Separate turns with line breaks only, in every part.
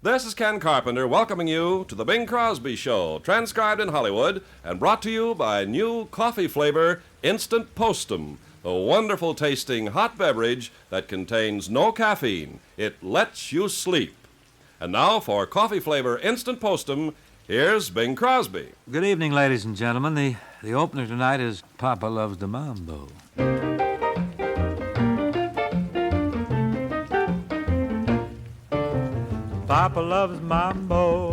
This is Ken Carpenter welcoming you to the Bing Crosby Show, transcribed in Hollywood and brought to you by new coffee flavor Instant Postum, the wonderful tasting hot beverage that contains no caffeine. It lets you sleep. And now for coffee flavor Instant Postum, here's Bing Crosby.
Good evening, ladies and gentlemen. The opener tonight is Papa Loves the Mambo. Papa loves Mambo,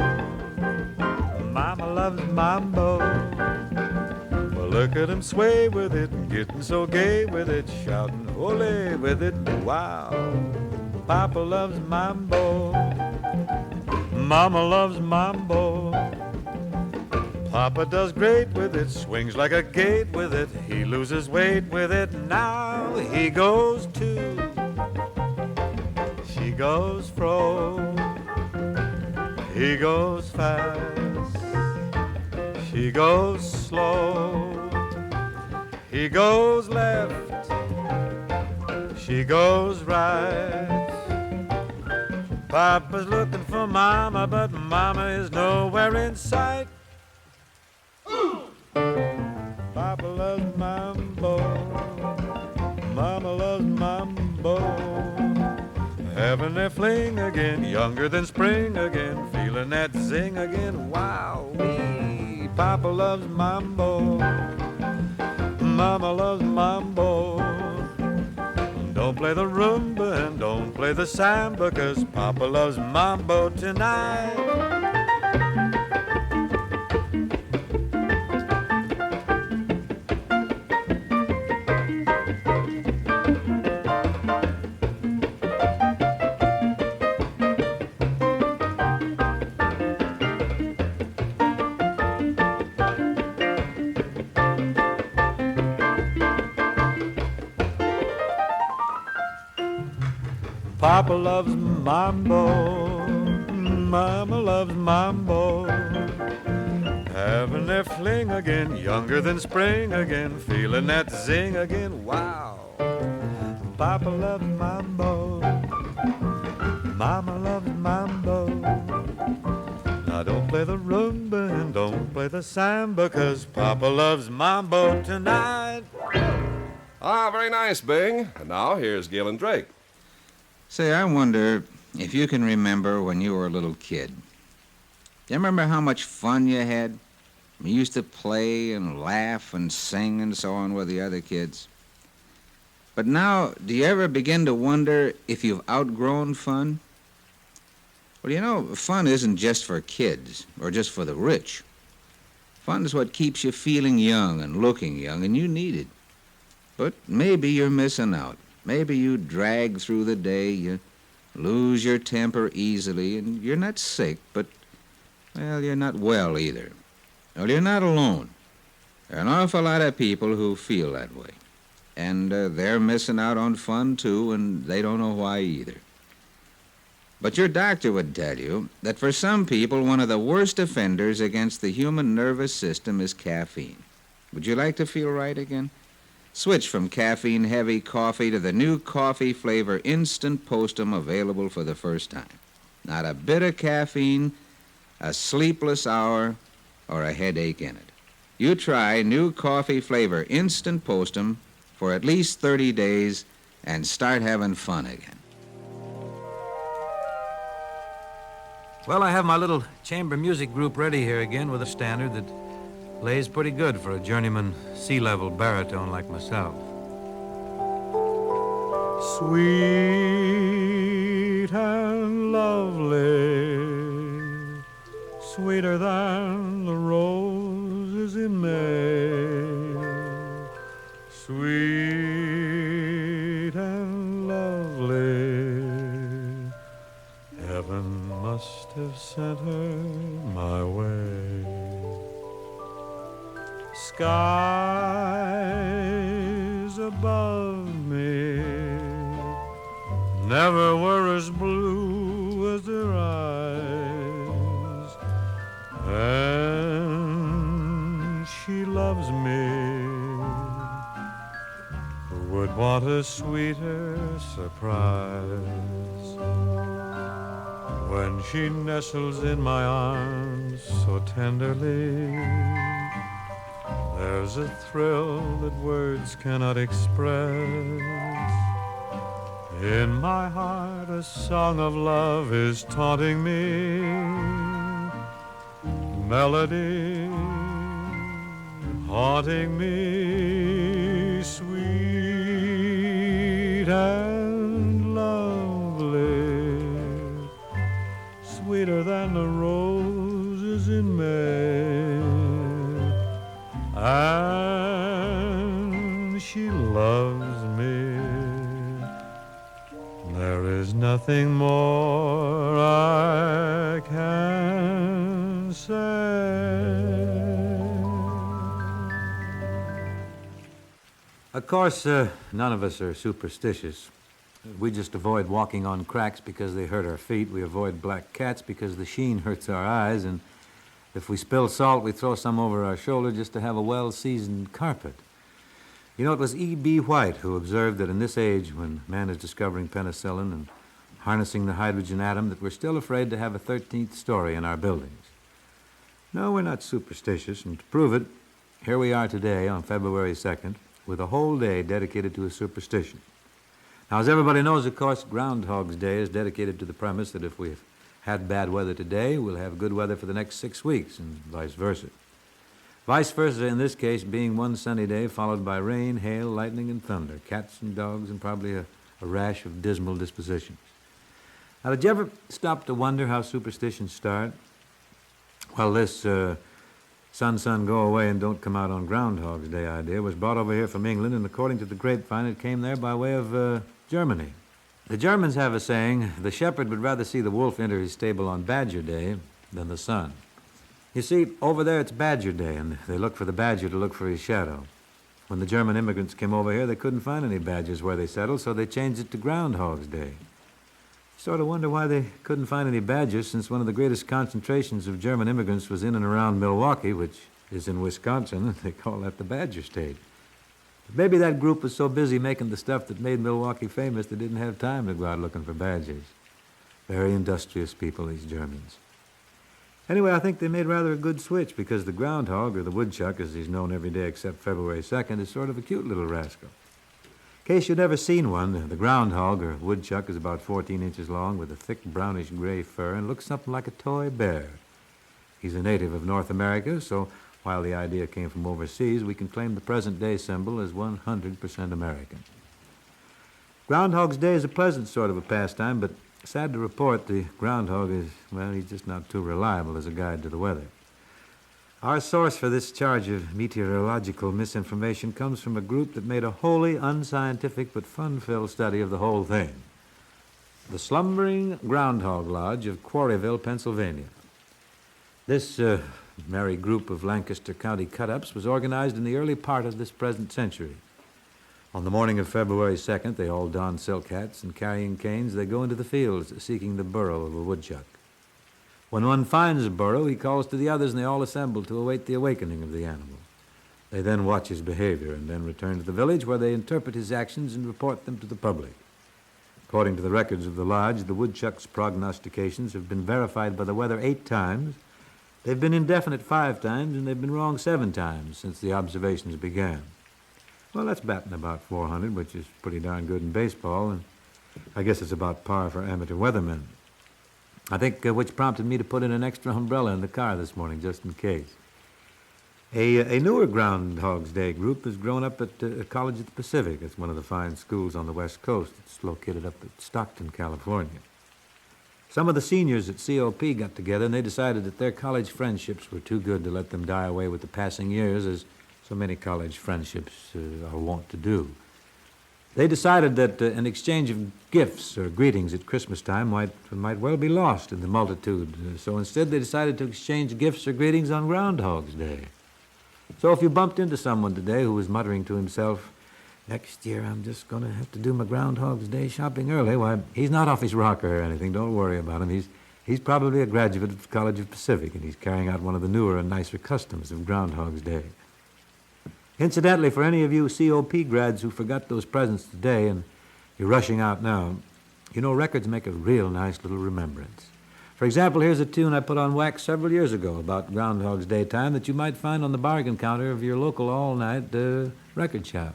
Mama loves Mambo. Well, look at him sway with it, getting so gay with it, shouting ole with it, wow. Papa loves Mambo, Mama loves Mambo. Papa does great with it, swings like a gate with it, he loses weight with it, now he goes to, she goes fro. He goes fast, she goes slow. He goes left, she goes right. Papa's looking for Mama, but Mama is nowhere in sight. Papa loves Mambo, Mama loves Mambo. Having their fling again, younger than spring again, feeling that zing again, wow-wee. Papa loves Mambo, Mama loves Mambo. Don't play the rumba and don't play the samba, 'cause Papa loves Mambo tonight. Papa loves Mambo, Mama loves Mambo. Having their fling again, younger than spring again, feeling that zing again, wow. Papa loves Mambo, Mama loves Mambo. Now don't play the rumba and don't play the samba, 'cause Papa loves Mambo tonight.
Ah, very nice, Bing. And now here's Galen Drake.
Say, I wonder if you can remember when you were a little kid. Do you remember how much fun you had? You used to play and laugh and sing and so on with the other kids. But now, do you ever begin to wonder if you've outgrown fun? Well, you know, fun isn't just for kids or just for the rich. Fun is what keeps you feeling young and looking young, and you need it. But maybe you're missing out. Maybe you drag through the day, you lose your temper easily, and you're not sick, but, well, you're not well either. Well, you're not alone. There are an awful lot of people who feel that way. And they're missing out on fun, too, and they don't know why either. But your doctor would tell you that for some people, one of the worst offenders against the human nervous system is caffeine. Would you like to feel right again? Switch from caffeine-heavy coffee to the new coffee flavor Instant Postum, available for the first time. Not a bit of caffeine, a sleepless hour, or a headache in it. You try new coffee flavor Instant Postum for at least 30 days and start having fun again.
Well, I have my little chamber music group ready here again with a standard that lays pretty good for a journeyman sea-level baritone like myself. Sweet and lovely, sweeter than the roses in May. Sweet and lovely, heaven must have sent her my way. Skies above me never were as blue as their eyes, and she loves me. Who would want a sweeter surprise? when she nestles in my arms so tenderly. There's a thrill that words cannot express. In my heart a song of love is taunting me. Melody haunting me, sweet and lovely, sweeter than the roses in May. And she loves me. There is nothing more I can say.
Of course, none of us are superstitious. We just avoid walking on cracks because they hurt our feet. We avoid black cats because the sheen hurts our eyes. And if we spill salt, we throw some over our shoulder just to have a well-seasoned carpet. You know, it was E.B. White who observed that in this age, when man is discovering penicillin and harnessing the hydrogen atom, that we're still afraid to have a 13th story in our buildings. No, we're not superstitious, and to prove it, here we are today on February 2nd with a whole day dedicated to a superstition. Now, as everybody knows, of course, Groundhog's Day is dedicated to the premise that if we've had bad weather today, we'll have good weather for the next 6 weeks, and vice versa. Vice versa in this case being one sunny day followed by rain, hail, lightning, and thunder, cats and dogs, and probably a rash of dismal dispositions. Now, did you ever stop to wonder how superstitions start? Well, this sun, go away and don't come out on Groundhog's Day idea was brought over here from England, and according to the grapevine, it came there by way of Germany. The Germans have a saying, the shepherd would rather see the wolf enter his stable on Badger Day than the sun. You see, over there it's Badger Day, and they look for the badger to look for his shadow. When the German immigrants came over here, they couldn't find any badgers where they settled, so they changed it to Groundhog's Day. Sort of wonder why they couldn't find any badgers, since one of the greatest concentrations of German immigrants was in and around Milwaukee, which is in Wisconsin, and they call that the Badger State. But maybe that group was so busy making the stuff that made Milwaukee famous they didn't have time to go out looking for badgers. Very industrious people, these Germans. Anyway, I think they made rather a good switch, because the groundhog, or the woodchuck, as he's known every day except February 2nd, is sort of a cute little rascal. In case you've never seen one, the groundhog, or woodchuck, is about 14 inches long with a thick brownish-gray fur and looks something like a toy bear. He's a native of North America, so while the idea came from overseas, we can claim the present-day symbol as 100% American. Groundhog's Day is a pleasant sort of a pastime, but sad to report, the groundhog is, well, he's just not too reliable as a guide to the weather. Our source for this charge of meteorological misinformation comes from a group that made a wholly unscientific but fun-filled study of the whole thing. The Slumbering Groundhog Lodge of Quarryville, Pennsylvania. This merry group of Lancaster County cut-ups was organized in the early part of this present century. On the morning of February 2nd, they all don silk hats, and carrying canes, they go into the fields seeking the burrow of a woodchuck. When one finds a burrow, he calls to the others, and they all assemble to await the awakening of the animal. They then watch his behavior and then return to the village, where they interpret his actions and report them to the public. According to the records of the lodge, the woodchuck's prognostications have been verified by the weather 8 times. They've been indefinite 5 times, and they've been wrong 7 times since the observations began. Well, that's batting about 400, which is pretty darn good in baseball, and I guess it's about par for amateur weathermen. I think which prompted me to put in an extra umbrella in the car this morning, just in case. A newer Groundhog's Day group has grown up at College at the Pacific. It's one of the fine schools on the West Coast. It's located up at Stockton, California. Some of the seniors at COP got together, and they decided that their college friendships were too good to let them die away with the passing years, as so many college friendships are wont to do. They decided that an exchange of gifts or greetings at Christmas time might well be lost in the multitude. So instead they decided to exchange gifts or greetings on Groundhog's Day. So if you bumped into someone today who was muttering to himself, "Next year I'm just going to have to do my Groundhog's Day shopping early," why, he's not off his rocker or anything. Don't worry about him. He's probably a graduate of College of Pacific, and he's carrying out one of the newer and nicer customs of Groundhog's Day. Incidentally, for any of you COP grads who forgot those presents today and you're rushing out now, you know, records make a real nice little remembrance. For example, here's a tune I put on wax several years ago about Groundhog's Day time that you might find on the bargain counter of your local all-night record shop.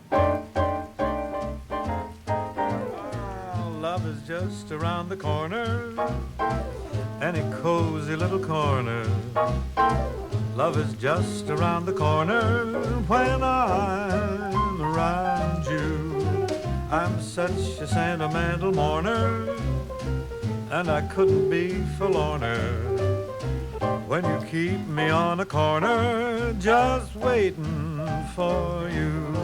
Love is just around the corner, any cozy little corner. Love is just around the corner when I'm around you. I'm such a sentimental mourner, and I couldn't be forlorner when you keep me on a corner just waiting for you.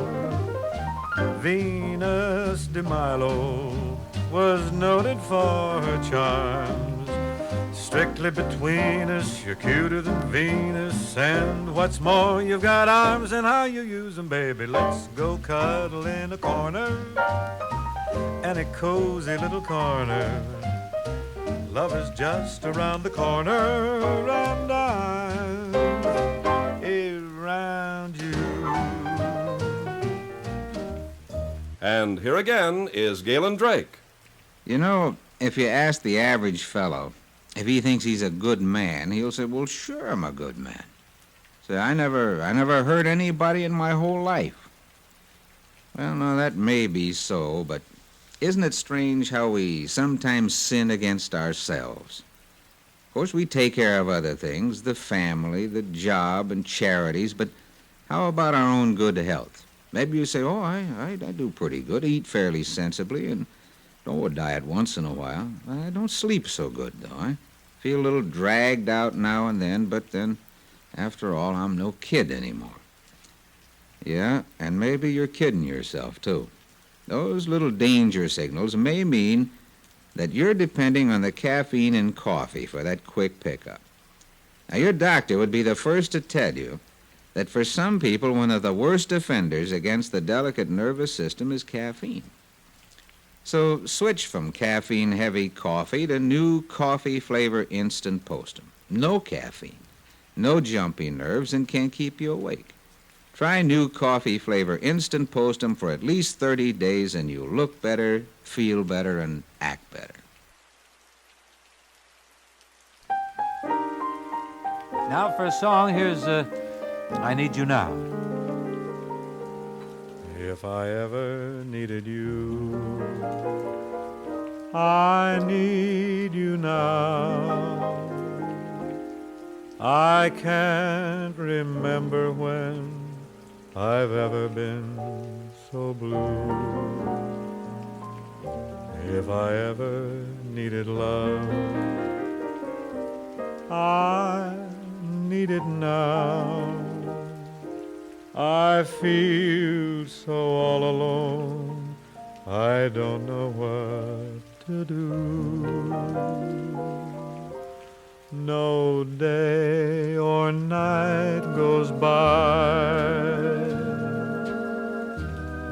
Venus de Milo was noted for her charms. Strictly between us, you're cuter than Venus. And what's more, you've got arms, and how you use them, baby. Let's go cuddle in a corner, any cozy little corner. Love is just around the corner, and I'm around you.
And here again is Galen Drake.
You know, if you ask the average fellow if he thinks he's a good man, he'll say, well, sure, I'm a good man. Say, I never hurt anybody in my whole life. Well, no, that may be so, but isn't it strange how we sometimes sin against ourselves? Of course, we take care of other things, the family, the job, and charities, but how about our own good health? Maybe you say, oh, I do pretty good, eat fairly sensibly, and diet once in a while. I don't sleep so good, though. I feel a little dragged out now and then, but then, after all, I'm no kid anymore. Yeah, and maybe you're kidding yourself, too. Those little danger signals may mean that you're depending on the caffeine in coffee for that quick pickup. Now, your doctor would be the first to tell you that for some people, one of the worst offenders against the delicate nervous system is caffeine. So switch from caffeine-heavy coffee to new coffee flavor instant postum. No caffeine, no jumpy nerves, and can't keep you awake. Try new coffee flavor instant postum for at least 30 days, and you'll look better, feel better, and act better.
Now for a song, here's I Need You Now.
If I ever needed you, I need you now. I can't remember when I've ever been so blue. If I ever needed love, I need it now. I feel so all alone, I don't know what to do. No day or night goes by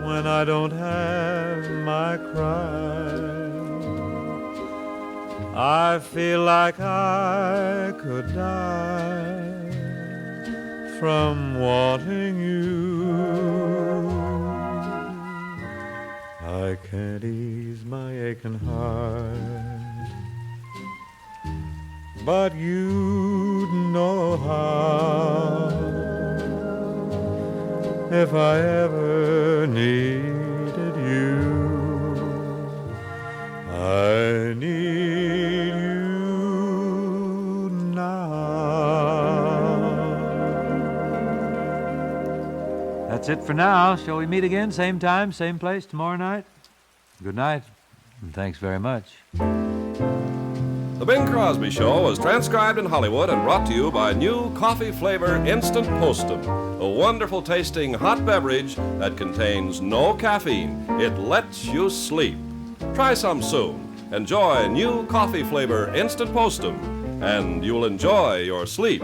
when I don't have my cry. I feel like I could die from wanting you. I can't ease my aching heart, but you'd know how if I ever needed you. I need you now.
That's it for now. Shall we meet again, same time, same place, tomorrow night? Good night, and thanks very much.
The Bing Crosby Show was transcribed in Hollywood and brought to you by new coffee flavor Instant Postum, a wonderful tasting hot beverage that contains no caffeine. It lets you sleep. Try some soon. Enjoy new coffee flavor Instant Postum, and you'll enjoy your sleep.